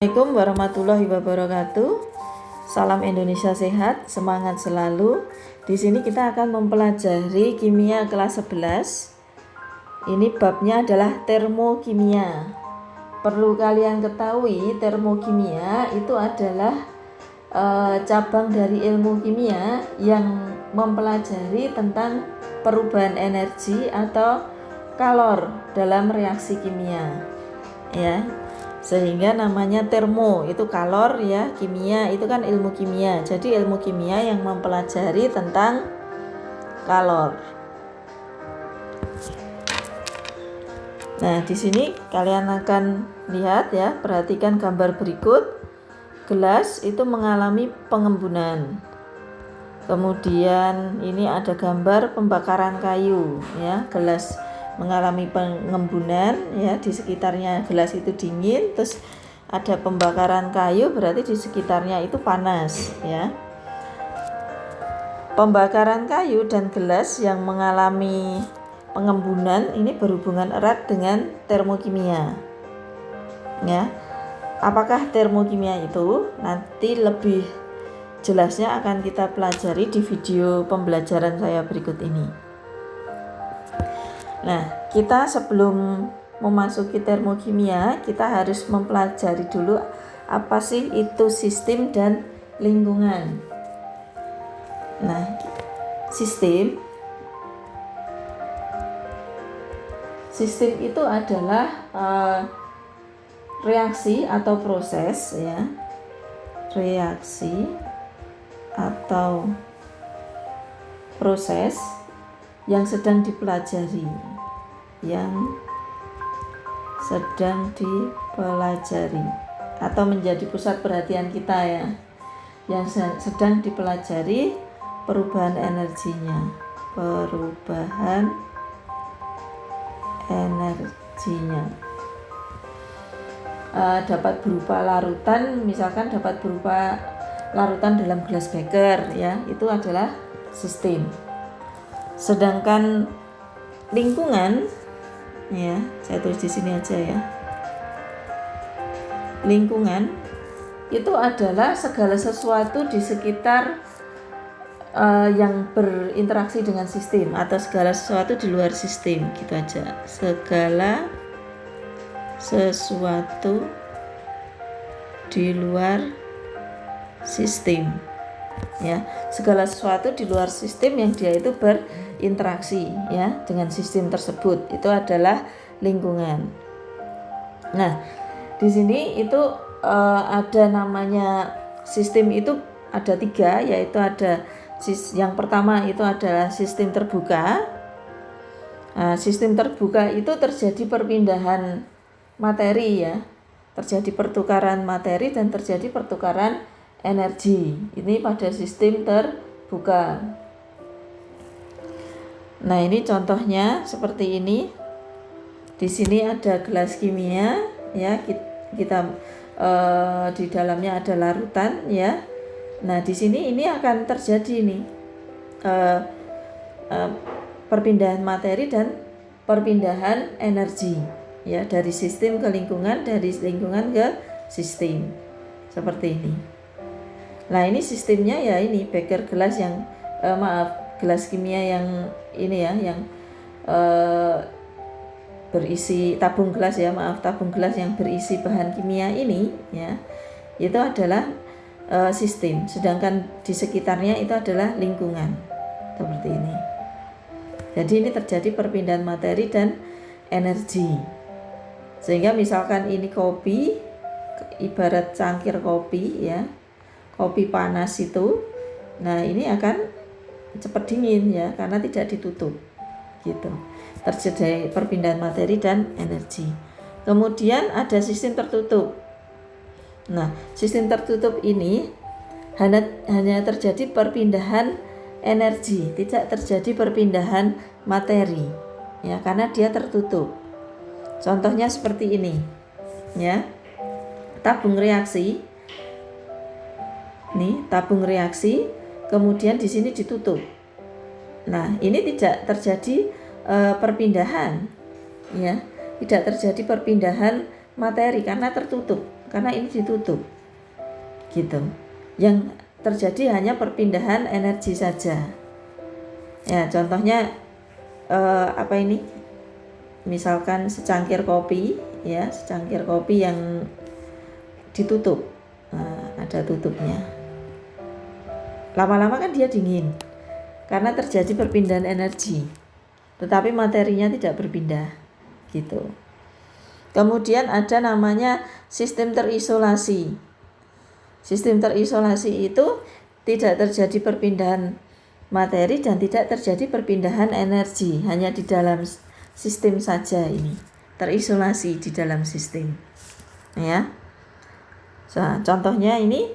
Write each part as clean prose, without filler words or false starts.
Assalamualaikum warahmatullahi wabarakatuh. Salam Indonesia sehat, semangat selalu. Di sini kita akan mempelajari kimia kelas 11. Ini babnya adalah termokimia. Perlu kalian ketahui, termokimia itu adalah cabang dari ilmu kimia yang mempelajari tentang perubahan energi atau kalor dalam reaksi kimia. Ya. Sehingga namanya termo itu kalor, ya, kimia itu kan ilmu kimia. Jadi ilmu kimia yang mempelajari tentang kalor. Nah, di sini kalian akan lihat, ya, perhatikan gambar berikut. Gelas itu mengalami pengembunan. Kemudian ini ada gambar pembakaran kayu, ya. Gelas mengalami pengembunan, ya, di sekitarnya gelas itu dingin, terus ada pembakaran kayu, berarti di sekitarnya itu panas, ya. Pembakaran kayu dan gelas yang mengalami pengembunan ini berhubungan erat dengan termokimia, ya. Apakah termokimia itu? Nanti lebih jelasnya akan kita pelajari di video pembelajaran saya berikut ini. Nah, kita sebelum memasuki termokimia, kita harus mempelajari dulu apa sih itu sistem dan lingkungan. Nah, sistem itu adalah reaksi atau proses, ya. Reaksi atau proses yang sedang dipelajari, atau menjadi pusat perhatian kita, ya, yang sedang dipelajari perubahan energinya. Dapat berupa larutan, misalkan dapat berupa larutan dalam gelas beker, ya, itu adalah sistem. Sedangkan lingkungan, ya, saya tulis di sini aja, ya. Lingkungan itu adalah segala sesuatu di sekitar yang berinteraksi dengan sistem, atau segala sesuatu di luar sistem, gitu aja. Segala sesuatu di luar sistem, ya. Segala sesuatu di luar sistem yang dia itu berinteraksi, ya, dengan sistem tersebut, itu adalah lingkungan. Nah, di sini itu ada namanya sistem itu ada 3, yaitu ada yang pertama itu adalah sistem terbuka. Nah, sistem terbuka itu terjadi perpindahan materi, ya, terjadi pertukaran materi dan terjadi pertukaran energi. Ini pada sistem terbuka. Nah, ini contohnya seperti ini. Di sini ada gelas kimia, ya, kita di dalamnya ada larutan, ya. Nah, di sini ini akan terjadi nih perpindahan materi dan perpindahan energi, ya, dari sistem ke lingkungan, dari lingkungan ke sistem, seperti ini. Nah, ini sistemnya, ya, ini beker gelas yang gelas kimia yang ini, ya, yang berisi tabung gelas, ya, tabung gelas yang berisi bahan kimia ini, ya, itu adalah sistem. Sedangkan di sekitarnya itu adalah lingkungan, seperti ini. Jadi ini terjadi perpindahan materi dan energi. Sehingga misalkan ini kopi, ibarat cangkir kopi, ya, kopi panas itu, nah, ini akan cepat dingin, ya, karena tidak ditutup, gitu. Terjadi perpindahan materi dan energi. Kemudian ada sistem tertutup. Nah, sistem tertutup ini hanya terjadi perpindahan energi, tidak terjadi perpindahan materi, ya, karena dia tertutup. Contohnya seperti ini, ya. Tabung reaksi. Nih, tabung reaksi, kemudian di sini ditutup. Nah, ini tidak terjadi perpindahan, ya. Tidak terjadi perpindahan materi karena tertutup. karena ini ditutup gitu. Yang terjadi hanya perpindahan energi saja. Ya, contohnya apa ini? Misalkan secangkir kopi, ya, secangkir kopi yang ditutup. Nah, ada tutupnya. Lama-lama kan dia dingin karena terjadi perpindahan energi. Tetapi materinya tidak berpindah gitu. Kemudian ada namanya sistem terisolasi. Sistem terisolasi itu tidak terjadi perpindahan materi dan tidak terjadi perpindahan energi, hanya di dalam sistem saja ini. Terisolasi di dalam sistem. Ya. Nah, contohnya ini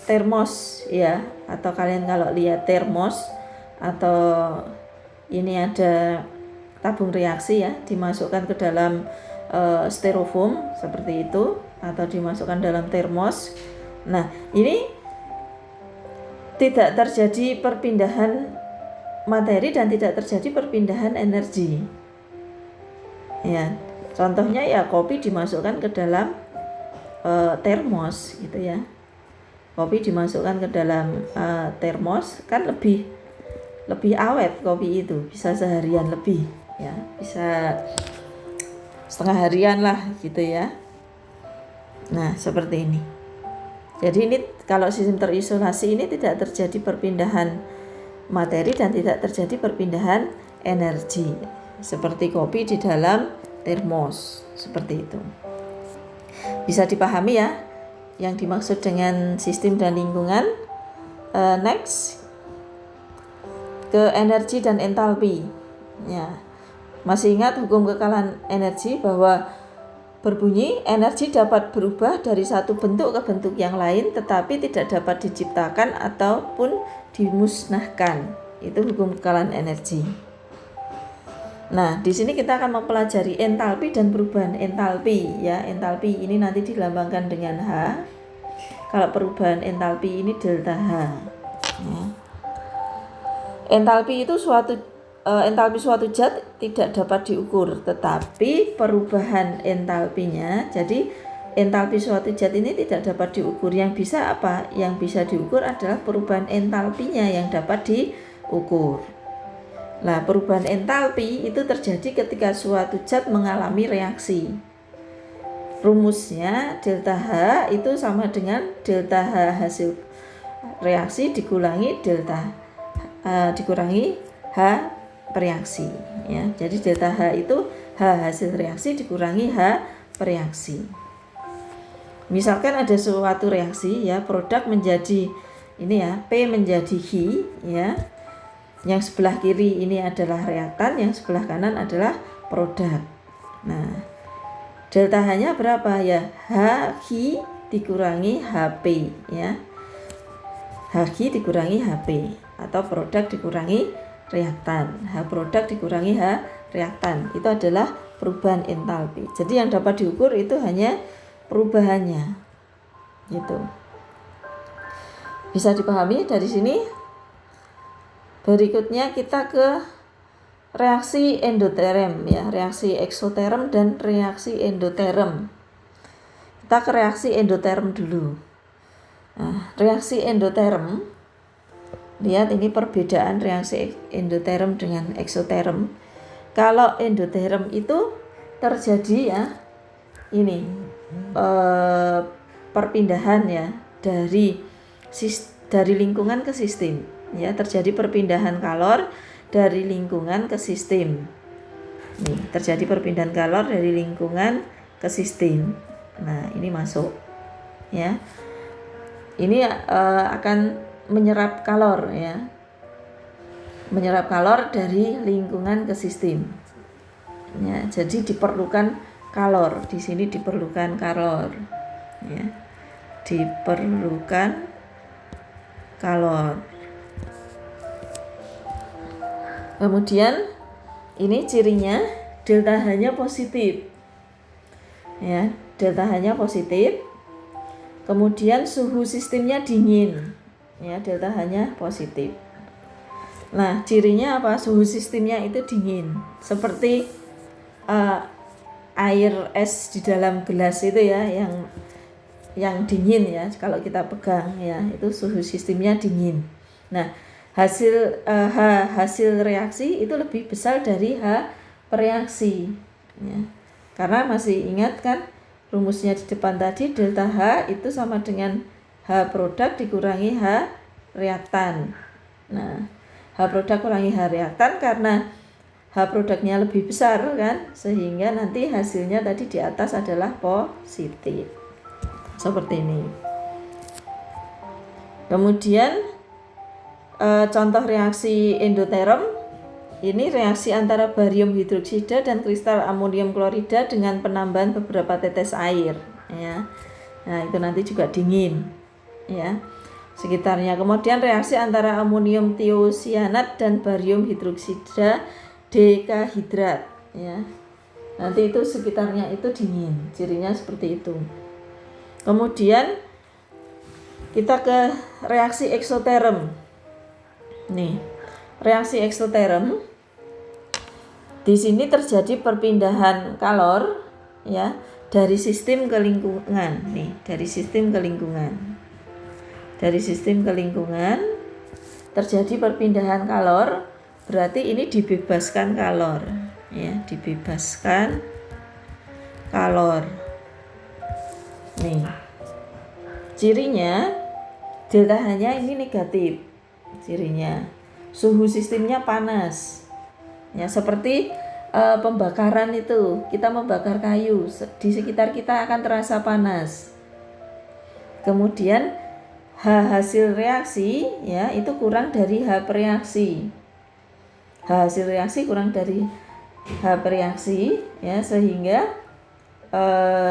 termos ya, atau kalian kalau lihat termos atau ini ada tabung reaksi ya, dimasukkan ke dalam styrofoam seperti itu atau dimasukkan dalam termos. Nah, ini tidak terjadi perpindahan materi dan tidak terjadi perpindahan energi. Ya, contohnya ya kopi dimasukkan ke dalam termos gitu ya. Kopi dimasukkan ke dalam termos kan lebih awet kopi itu, bisa seharian lebih ya, bisa setengah harian lah gitu ya. Nah, seperti ini. Jadi ini kalau sistem terisolasi ini tidak terjadi perpindahan materi dan tidak terjadi perpindahan energi. Seperti kopi di dalam termos, seperti itu. Bisa dipahami ya yang dimaksud dengan sistem dan lingkungan. Next, ke energi dan entalpi. Ya. Masih ingat hukum kekalahan energi bahwa berbunyi, energi dapat berubah dari satu bentuk ke bentuk yang lain tetapi tidak dapat diciptakan ataupun dimusnahkan. Itu hukum kekalahan energi. Nah, di sini kita akan mempelajari entalpi dan perubahan entalpi ya. Entalpi ini nanti dilambangkan dengan H. Kalau perubahan entalpi ini delta H. Ya. Entalpi itu entalpi suatu zat tidak dapat diukur, tetapi perubahan entalpinya, jadi entalpi suatu zat ini tidak dapat diukur. Yang bisa apa? Yang bisa diukur adalah perubahan entalpinya yang dapat diukur. Nah, perubahan entalpi itu terjadi ketika suatu zat mengalami reaksi. Rumusnya delta H itu sama dengan delta H hasil reaksi dikurangi delta dikurangi H reaksi ya. Jadi delta H itu H hasil reaksi dikurangi H reaksi. Misalkan ada suatu reaksi ya, produk menjadi ini ya, P menjadi Hi ya. Yang sebelah kiri ini adalah reaktan, yang sebelah kanan adalah produk. Nah, delta H-nya berapa ya? H Hi dikurangi HP ya. H Hi dikurangi HP atau produk dikurangi reaktan. H produk dikurangi H reaktan. Itu adalah perubahan entalpi. Jadi yang dapat diukur itu hanya perubahannya. Gitu. Bisa dipahami dari sini? Berikutnya kita ke reaksi endoterm ya, reaksi eksoterm dan reaksi endoterm. Kita ke reaksi endoterm dulu. Nah, reaksi endoterm, lihat ini perbedaan reaksi endoterm dengan eksoterm. Kalau endoterm itu terjadi ya, ini perpindahan ya dari lingkungan ke sistem. Ya, terjadi perpindahan kalor dari lingkungan ke sistem. Nih, terjadi perpindahan kalor dari lingkungan ke sistem. Nah, ini masuk. Ya. Ini akan menyerap kalor ya. Menyerap kalor dari lingkungan ke sistem. Ya, jadi diperlukan kalor. Di sini diperlukan kalor. Ya. Diperlukan kalor. Kemudian ini cirinya delta H-nya positif. Ya, delta H-nya positif. Kemudian suhu sistemnya dingin. Ya, delta H-nya positif. Nah, cirinya apa? Suhu sistemnya itu dingin. Seperti air es di dalam gelas itu ya, yang yang dingin ya, kalau kita pegang ya, itu suhu sistemnya dingin. Nah, hasil hasil reaksi itu lebih besar dari H bereaksi ya. Karena masih ingat kan rumusnya di depan tadi, delta H itu sama dengan H produk dikurangi H reaktan. Nah, H produk kurangi H reaktan karena H produknya lebih besar kan, sehingga nanti hasilnya tadi di atas adalah positif. Seperti ini. Kemudian contoh reaksi endoterm, ini reaksi antara barium hidroksida dan kristal amonium klorida dengan penambahan beberapa tetes air ya. Nah, itu nanti juga dingin ya sekitarnya. Kemudian reaksi antara amonium tiosianat dan barium hidroksida dekahidrat ya. Nanti itu sekitarnya itu dingin, cirinya seperti itu. Kemudian kita ke reaksi eksoterm. Nih, reaksi eksoterm di sini terjadi perpindahan kalor ya dari sistem ke lingkungan. Nih, dari sistem ke lingkungan. Dari sistem ke lingkungan terjadi perpindahan kalor, berarti ini dibebaskan kalor ya, dibebaskan kalor. Nih, cirinya delta H-nya ini negatif. Cirinya suhu sistemnya panas ya, seperti pembakaran itu, kita membakar kayu, di sekitar kita akan terasa panas. Kemudian H hasil reaksi ya itu kurang dari H bereaksi. H hasil reaksi kurang dari H bereaksi ya, sehingga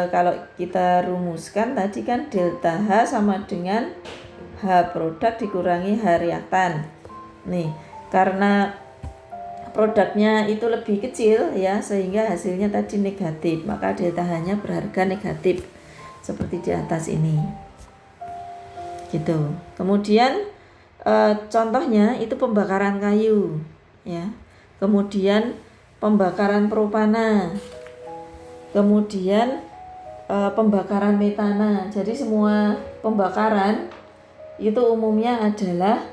kalau kita rumuskan tadi kan delta H sama dengan H produk dikurangi H reaktan. Nih, karena produknya itu lebih kecil ya, sehingga hasilnya tadi negatif, maka delta H-nya berharga negatif seperti di atas ini. Gitu. Kemudian contohnya itu pembakaran kayu ya. Kemudian pembakaran propana. Kemudian pembakaran metana. Jadi semua pembakaran itu umumnya adalah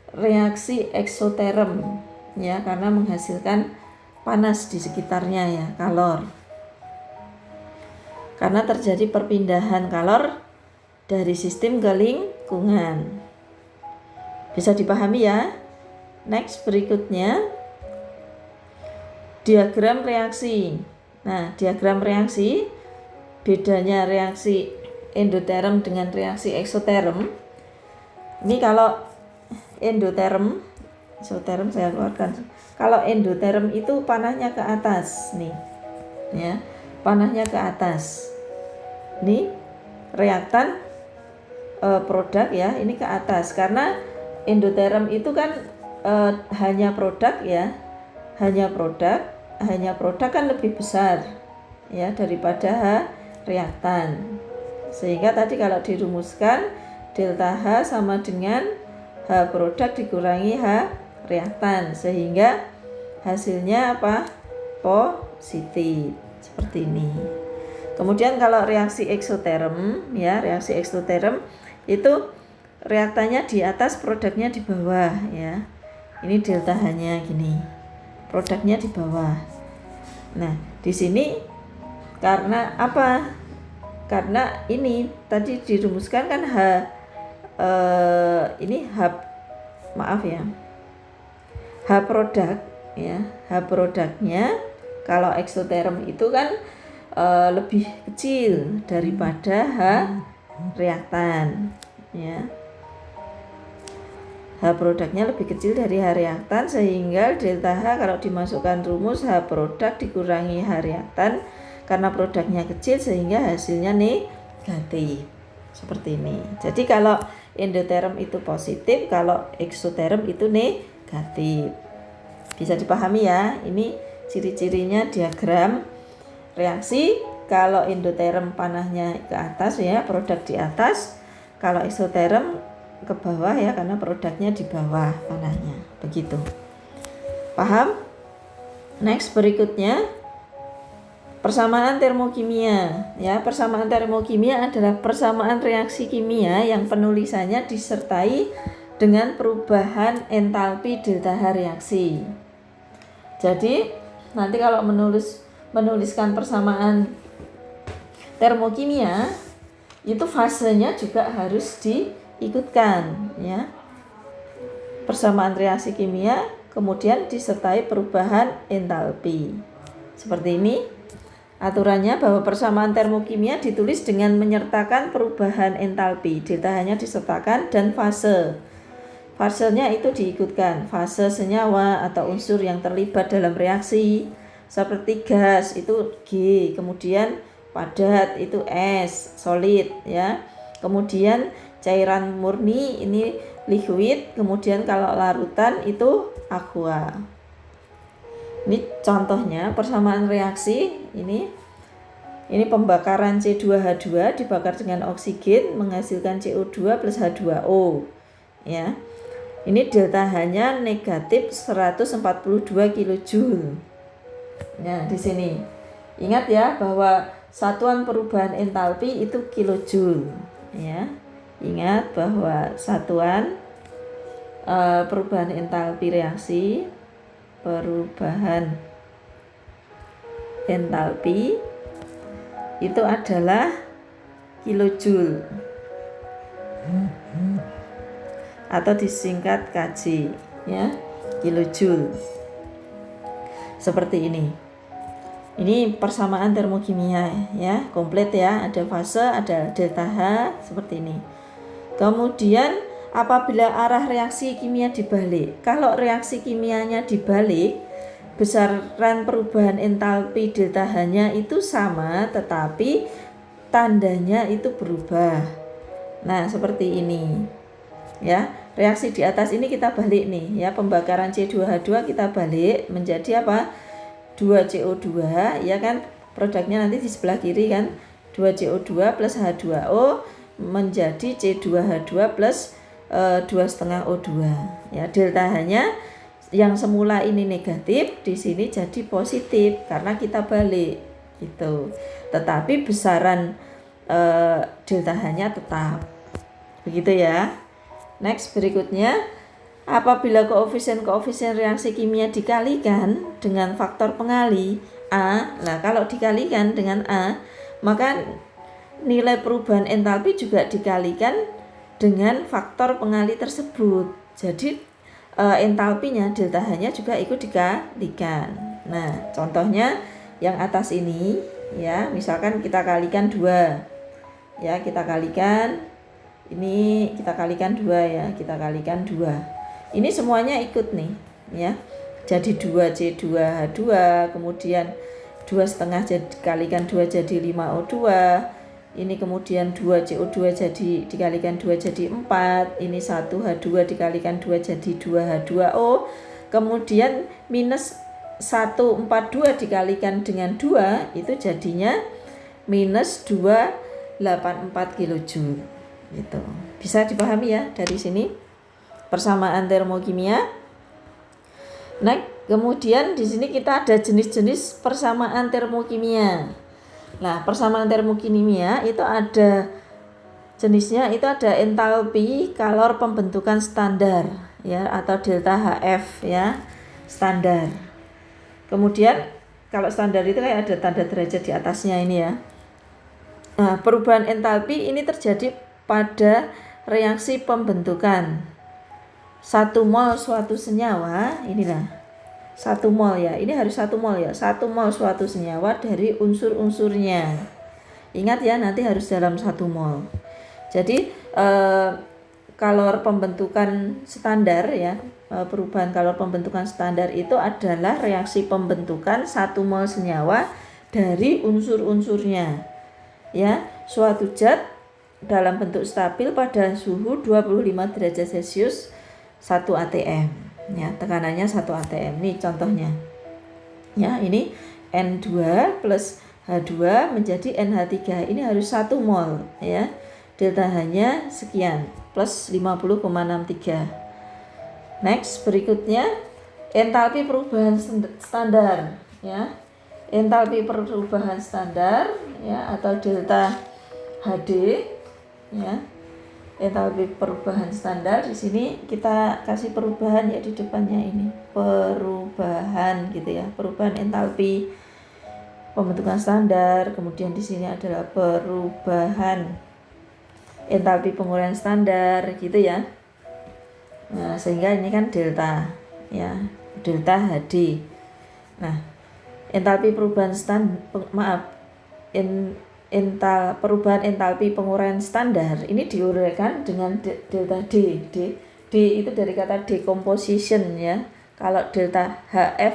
reaksi eksoterm ya, karena menghasilkan panas di sekitarnya ya, kalor. Karena terjadi perpindahan kalor dari sistem ke lingkungan. Bisa dipahami ya? Next, berikutnya diagram reaksi. Nah, diagram reaksi, bedanya reaksi endoterm dengan reaksi eksoterm. Ini kalau endoterm, eksoterm saya keluarkan. Kalau endoterm itu panahnya ke atas nih, ya, panahnya ke atas. Ini reaktan produk ya, ini ke atas karena endoterm itu kan hanya produk ya, hanya produk kan lebih besar ya daripada H reaktan. Sehingga tadi kalau dirumuskan delta H sama dengan H produk dikurangi H reaktan, sehingga hasilnya apa? Positif. Seperti ini. Kemudian kalau reaksi eksoterm ya, reaksi eksoterm itu reaktannya di atas, produknya di bawah ya. Ini delta H-nya gini. Produknya di bawah. Nah, di sini karena apa? Karena ini tadi dirumuskan kan ini H produk ya, H produknya kalau eksoterm itu kan lebih kecil daripada H reaktan ya. H produknya lebih kecil dari H reaktan, sehingga delta H kalau dimasukkan rumus H produk dikurangi H reaktan, karena produknya kecil sehingga hasilnya negatif. Seperti ini. Jadi kalau endoterm itu positif, kalau eksoterm itu negatif. Bisa dipahami ya? Ini ciri-cirinya diagram reaksi. Kalau endoterm panahnya ke atas ya, produk di atas. Kalau eksoterm ke bawah ya, karena produknya di bawah panahnya. Begitu. Paham? Next, berikutnya Persamaan termokimia, ya. Persamaan termokimia adalah persamaan reaksi kimia yang penulisannya disertai dengan perubahan entalpi delta H reaksi. Jadi nanti kalau menuliskan persamaan termokimia itu fasenya juga harus diikutkan, ya. Persamaan reaksi kimia kemudian disertai perubahan entalpi. Seperti ini aturannya, bahwa persamaan termokimia ditulis dengan menyertakan perubahan entalpi, delta H-nya disertakan, dan fasenya itu diikutkan. Fase senyawa atau unsur yang terlibat dalam reaksi seperti gas itu G, kemudian padat itu S, solid, ya. Kemudian cairan murni ini liquid, kemudian kalau larutan itu aqua. Ini contohnya persamaan reaksi ini pembakaran C2H2 dibakar dengan oksigen menghasilkan CO2 plus H2O, ya. Ini delta H-nya negatif 142 kJ. Nah, di sini ingat ya bahwa satuan perubahan entalpi itu kilojoule, ya. Ingat bahwa satuan perubahan entalpi reaksi, perubahan entalpi itu adalah kilojoule atau disingkat kJ, ya, kilojoule. Seperti ini. Ini persamaan termokimia, ya, komplit ya, ada fase, ada delta H, seperti ini. Kemudian apabila arah reaksi kimia dibalik, kalau reaksi kimianya dibalik, besaran perubahan entalpi delta H-nya itu sama, tetapi tandanya itu berubah. Nah, seperti ini, ya. Reaksi di atas ini kita balik nih, ya, pembakaran C2H2 kita balik menjadi apa? 2CO2, ya kan, produknya nanti di sebelah kiri kan, 2CO2 plus H2O menjadi C2H2 plus 2,5 O2, ya. Delta H-nya yang semula ini negatif di sini jadi positif karena kita balik gitu, tetapi besaran delta H-nya tetap begitu, ya. Next, berikutnya, apabila koefisien reaksi kimia dikalikan dengan faktor pengali A, nah kalau dikalikan dengan A, maka nilai perubahan entalpi juga dikalikan dengan faktor pengali tersebut. Jadi entalpinya, delta H-nya juga ikut dikalikan. Nah, contohnya yang atas ini, ya, misalkan kita kalikan 2, ya, kita kalikan ini, kita kalikan 2, ya, kita kalikan 2. Ini semuanya ikut nih, ya. Jadi 2C2H2, kemudian 2,5 dikalikan 2 jadi 5O2. Ini kemudian 2CO2 jadi dikalikan 2 jadi 4. Ini 1H2 dikalikan 2 jadi 2H2O. Kemudian minus 142 dikalikan dengan 2 itu jadinya minus 284 kJ. Gitu. Bisa dipahami ya dari sini persamaan termokimia. Nah, kemudian di sini kita ada jenis-jenis persamaan termokimia. Nah, persamaan termokimia itu ada jenisnya, itu ada entalpi kalor pembentukan standar, ya, atau delta HF, ya, standar. Kemudian kalau standar itu kayak ada tanda derajat di atasnya ini, ya. Nah, perubahan entalpi ini terjadi pada reaksi pembentukan 1 mol suatu senyawa, inilah 1 mol, ya, ini harus 1 mol, ya, 1 mol suatu senyawa dari unsur-unsurnya. Ingat ya, nanti harus dalam 1 mol. Jadi kalor pembentukan standar, ya, perubahan kalor pembentukan standar itu adalah reaksi pembentukan 1 mol senyawa dari unsur-unsurnya, ya, suatu zat dalam bentuk stabil pada suhu 25 derajat Celcius 1 atm, ya, tekanannya 1 atm. Ini contohnya, ya, ini N2 plus H2 menjadi NH3, ini harus 1 mol, ya, delta H-nya sekian plus 50,63. Next, berikutnya entalpi perubahan standar, ya. entalpi perubahan standar ya atau delta HD ya. Entalpi perubahan standar di sini kita kasih perubahan ya di depannya ini. Perubahan gitu ya. Perubahan entalpi pembentukan standar, kemudian di sini adalah perubahan entalpi penguraian standar gitu ya. Nah, sehingga ini kan delta ya, delta HD. Nah, entalpi perubahan perubahan entalpi penguraian standar ini diuraikan dengan delta D. D itu dari kata decomposition ya. Kalau delta HF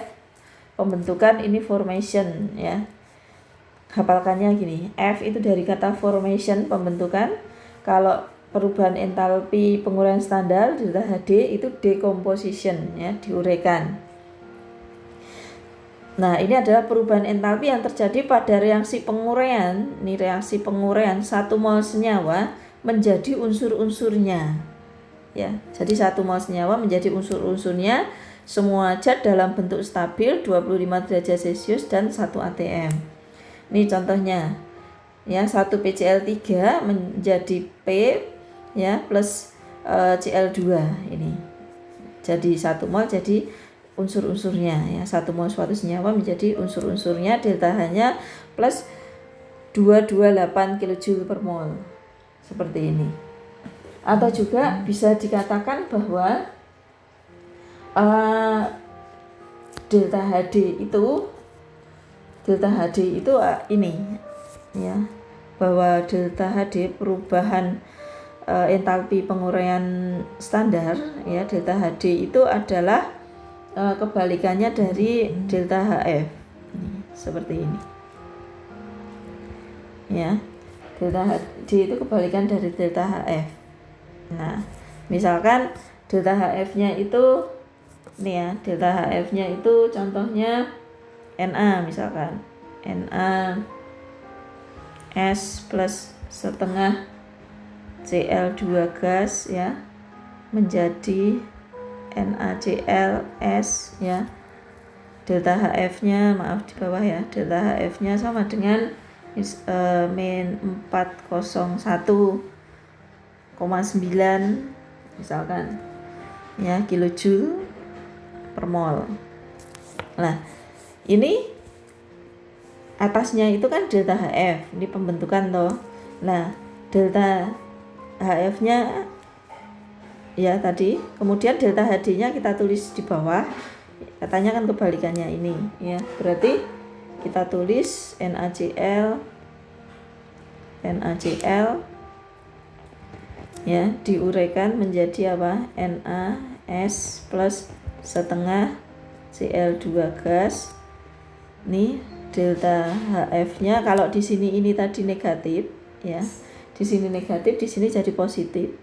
pembentukan, ini formation ya. Hafalkannya gini, F itu dari kata formation pembentukan. Kalau perubahan entalpi penguraian standar delta HD itu decomposition ya, diuraikan. Nah, ini adalah perubahan entalpi yang terjadi pada reaksi penguraian. Ini reaksi penguraian 1 mol senyawa menjadi unsur-unsurnya. Ya, jadi 1 mol senyawa menjadi unsur-unsurnya, semua zat dalam bentuk stabil 25 derajat Celcius dan 1 atm. Ini contohnya. Ya, 1 PCl3 menjadi P ya plus Cl2 ini. Jadi 1 mol jadi unsur-unsurnya ya, 1 mol suatu senyawa menjadi unsur-unsurnya, delta H-nya plus 228 kJ per mol seperti ini. Atau juga bisa dikatakan bahwa delta HD itu ini ya, bahwa delta HD perubahan entalpi penguraian standar ya, delta HD itu adalah kebalikannya dari delta HF seperti ini ya. Delta HD itu kebalikan dari delta HF. Nah, misalkan delta HF-nya itu nih ya, delta HF-nya itu contohnya Na, misalkan Na S plus setengah Cl2 gas ya menjadi NaClS ya. Delta HF-nya, maaf di bawah ya, delta HF-nya sama dengan min 401,9 misalkan ya kilojoule per mol. Nah, ini atasnya itu kan delta HF, ini pembentukan toh. Nah, delta HF-nya ya tadi, kemudian delta HD-nya kita tulis di bawah, katanya kan kebalikannya ini ya, berarti kita tulis NaCl ya diuraikan menjadi apa, NaS plus setengah Cl2 gas. Nih delta HF-nya kalau di sini ini tadi negatif ya, di sini negatif, di sini jadi positif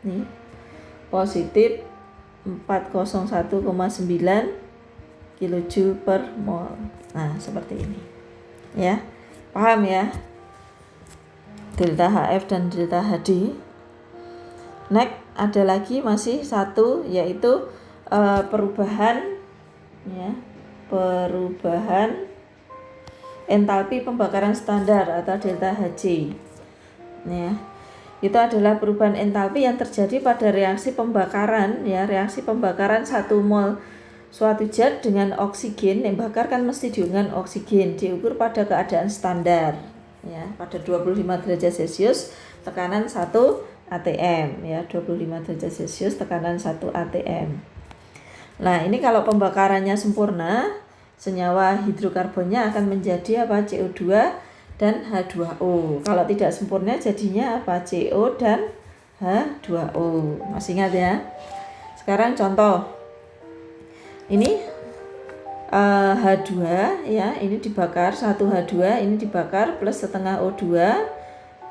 nih, positif 401,9 kJ per mol. Nah, seperti ini ya, paham ya delta HF dan delta HD. Next ada lagi masih satu, yaitu perubahan ya, perubahan entalpi pembakaran standar atau delta Hc ya. Itu adalah perubahan entalpi yang terjadi pada reaksi pembakaran ya, reaksi pembakaran 1 mol suatu zat dengan oksigen, yang bakar kan mesti dengan oksigen, diukur pada keadaan standar ya, pada 25 derajat Celcius, tekanan 1 atm ya, 25 derajat Celcius, tekanan 1 atm. Nah, ini kalau pembakarannya sempurna, senyawa hidrokarbonnya akan menjadi apa, CO2 dan H2O. Kalau tidak sempurna jadinya apa, CO dan H2O. Masih ingat ya? Sekarang contoh. Ini H2 ya, ini dibakar, 1 H2 ini dibakar plus setengah O2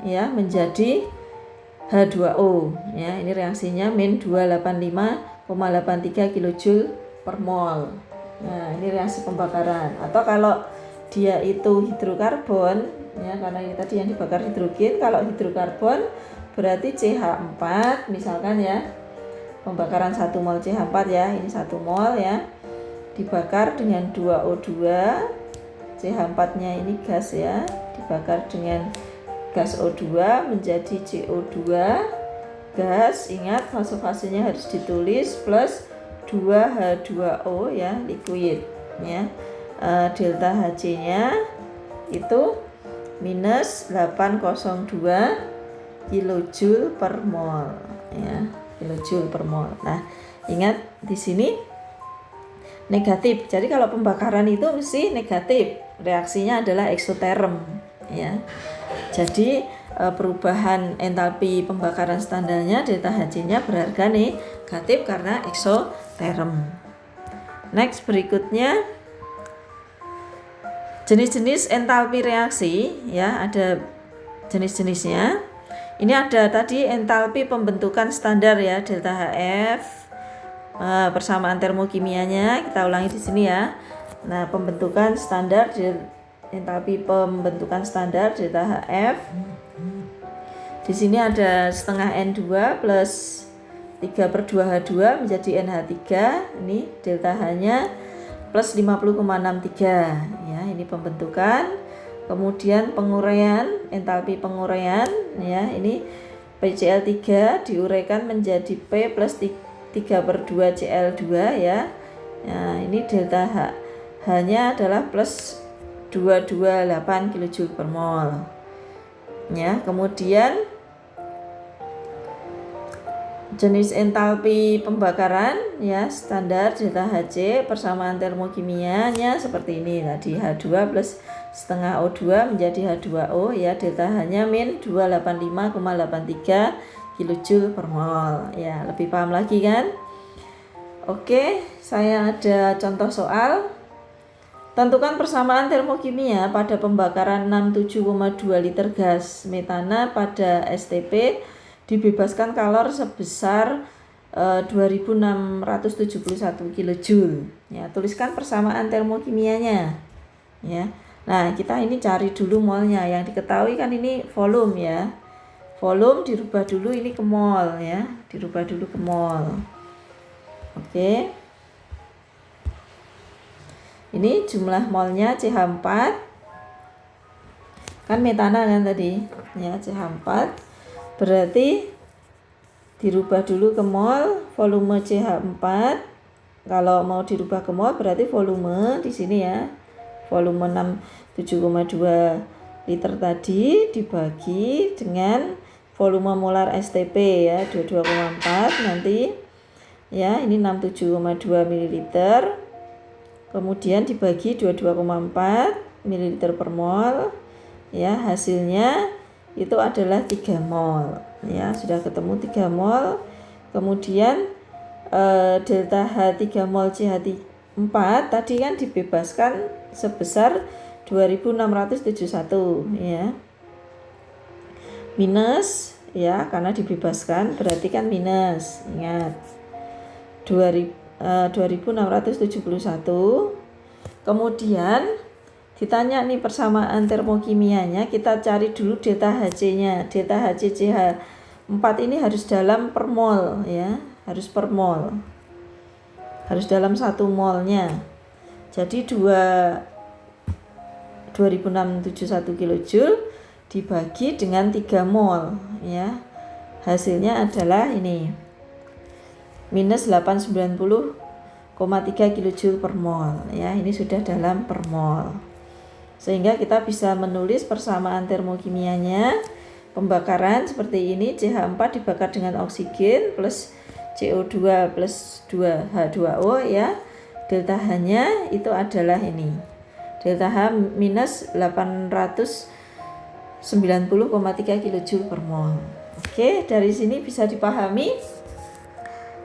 ya menjadi H2O ya. Ini reaksinya min 285,83 kJ per mol. Nah, ini reaksi pembakaran. Atau kalau dia itu hidrokarbon ya, karena ini tadi yang dibakar hidrogen, kalau hidrokarbon berarti CH4 misalkan ya, pembakaran 1 mol CH4 ya, ini 1 mol ya, dibakar dengan 2O2, CH4-nya ini gas ya, dibakar dengan gas O2 menjadi CO2 gas. Ingat fase-fasenya harus ditulis, plus 2H2O ya, liquid ya. Delta Hc-nya itu minus 802 kilojoule per mol ya, kilojoule per mol. Nah, ingat di sini negatif. Jadi kalau pembakaran itu mesti negatif. Reaksinya adalah eksoterm ya. Jadi perubahan entalpi pembakaran standarnya delta Hc-nya berharga negatif karena eksoterm. Next, berikutnya jenis-jenis entalpi reaksi ya, ada jenis-jenisnya. Ini ada tadi entalpi pembentukan standar ya, delta Hf, persamaan termokimianya kita ulangi di sini ya. Nah, pembentukan standar, entalpi pembentukan standar delta Hf. Di sini ada setengah N2 plus 3/2H2 menjadi NH3. Ini delta H-nya plus 50,63 ya, ini pembentukan. Kemudian penguraian, entalpi penguraian ya, ini PCl3 diuraikan menjadi P plus 3/2Cl2 ya. Nah, ini delta H-nya adalah plus 228 kJ per mol ya. Kemudian jenis entalpi pembakaran ya, standar delta Hc, persamaan termokimianya seperti ini tadi, H2 plus setengah O2 menjadi H2O ya, delta H-nya min 285,83 kJ per mol ya. Lebih paham lagi kan? Oke, saya ada contoh soal. Tentukan persamaan termokimia pada pembakaran 67,2 liter gas metana pada STP dibebaskan kalor sebesar 2671 kJ ya. Tuliskan persamaan termokimianya ya. Nah, kita ini cari dulu molnya. Yang diketahui kan ini volume ya. Volume dirubah dulu ini ke mol ya, dirubah dulu ke mol. Oke. Ini jumlah molnya CH4. Kan metana kan tadi ya, CH4. Berarti dirubah dulu ke mol, volume CH4. Kalau mau dirubah ke mol berarti volume di sini ya. Volume 67,2 liter tadi dibagi dengan volume molar STP ya, 22,4 nanti ya, ini 67,2 ml. Kemudian dibagi 22,4 ml per mol ya, hasilnya itu adalah 3 mol ya. Sudah ketemu 3 mol. Kemudian delta H 3 mol CH4 tadi kan dibebaskan sebesar 2671 ya, minus ya, karena dibebaskan berarti kan minus. Ingat 2671. Kemudian ditanya nih persamaan termokimianya, kita cari dulu delta Hc-nya. Delta HCCH4 ini harus dalam per mol ya, harus per mol, harus dalam 1 molnya. Jadi 2671 kJ dibagi dengan 3 mol ya, hasilnya adalah ini minus 890,3 kJ per mol ya. Ini sudah dalam per mol, sehingga kita bisa menulis persamaan termokimianya pembakaran seperti ini. CH4 dibakar dengan oksigen plus CO2 plus 2H2O ya. Delta H-nya itu adalah ini, delta H minus 890,3 kJ per mol. Oke, dari sini bisa dipahami.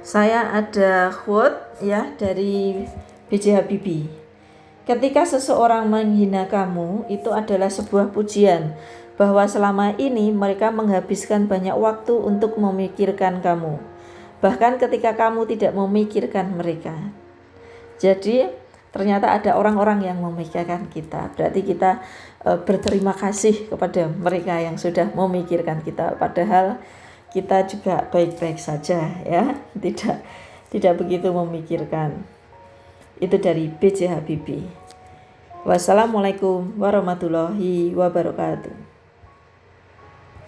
Saya ada quote ya dari B.J. Habibie. Ketika seseorang menghina kamu, itu adalah sebuah pujian bahwa selama ini mereka menghabiskan banyak waktu untuk memikirkan kamu, bahkan ketika kamu tidak memikirkan mereka. Jadi ternyata ada orang-orang yang memikirkan kita. Berarti kita berterima kasih kepada mereka yang sudah memikirkan kita, padahal kita juga baik-baik saja ya, tidak begitu memikirkan. Itu dari B.J. Habibie. Wassalamualaikum warahmatullahi wabarakatuh.